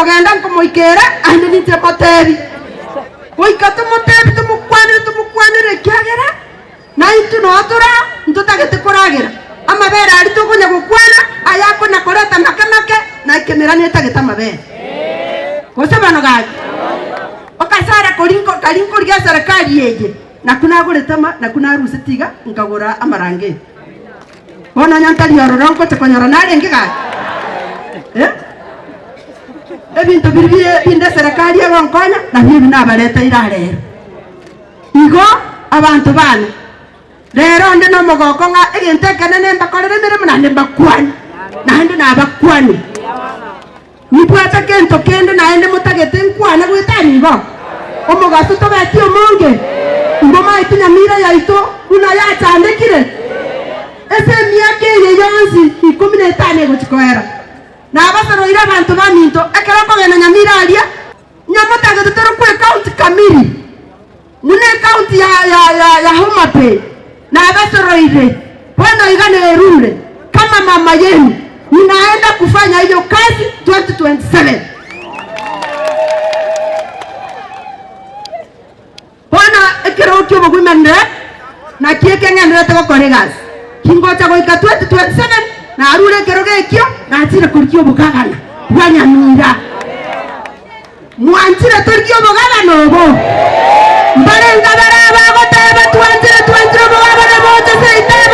togenda nkomoikera ande nite motebi goika tomotebi tomukwanire kiagera na itu notura ntutagete kuragera amabere ari tukunya gukwana ayako na koreta makamake na ikemera netageta amabere gose bano gaji okasara kalinko lya serikali yeje na kunaguretama na kunarusetiga nkagura amarange bona nyantali yororo nkote konyora narenge gaji ebintu biri binde serikali y'Abankonya na bibi nabaleta irarero igo abantu bana rero ndi no mogoko nga egentekane nembakorere mirimo na nembakwani nandi nabakwani nibwata kento kende naende mutagete nkwana gwitani igo omogaso tobeti omonge ngoma itinya mira yaito kuna yachandekire ese miaka ye yonsi 15 gochikoera na abasoroira abantu baminto ekero kogena nyamiraria nyamutaga tutero ku account kamiri mune account ya Homa Bay na abasoroire bono igane rule kama mama yenu ninaenda kufanya hiyo kazi 2027 bona ekero kyo bogumende na kieke ngene teko koregas kingocha goika 2027 na arure keroge kyo na atire kurikyo bugagana bwanyamira mwanchire turikyo bugagana obo mbarenga baraba goteba twanchire bugagana bote seitara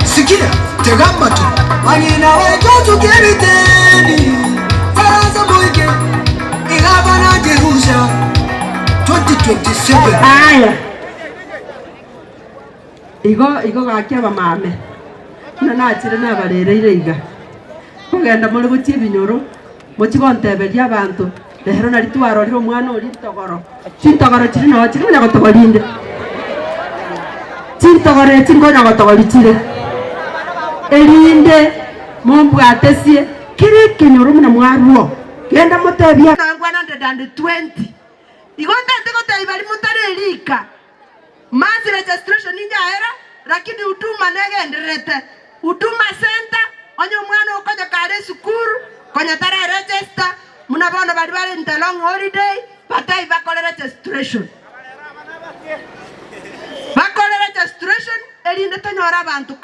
Sikira tegamba tu wanyina wetu kibiteni Faransa boyke igabana Jerusha 2027 aya igo gakia bamame na nachire na barereire iga kugenda muri gutie binyoro muchigonteberia abantu rero nari twarorire omwana ori togoro chintogoro chiri no chiri nya gotogorinde chintogoro chingonya gotogorichire erinde mumbwatesie kiri kinyoro muna mwaruo genda mutebia kangwana 120 igonda tiko bali mutarelika mass registration injaera lakini huduma negenderete huduma center onyo mwana ukoja kare sukuru konya tara register muna bono bali in long holiday batai bakole registration erinde tonyora abantu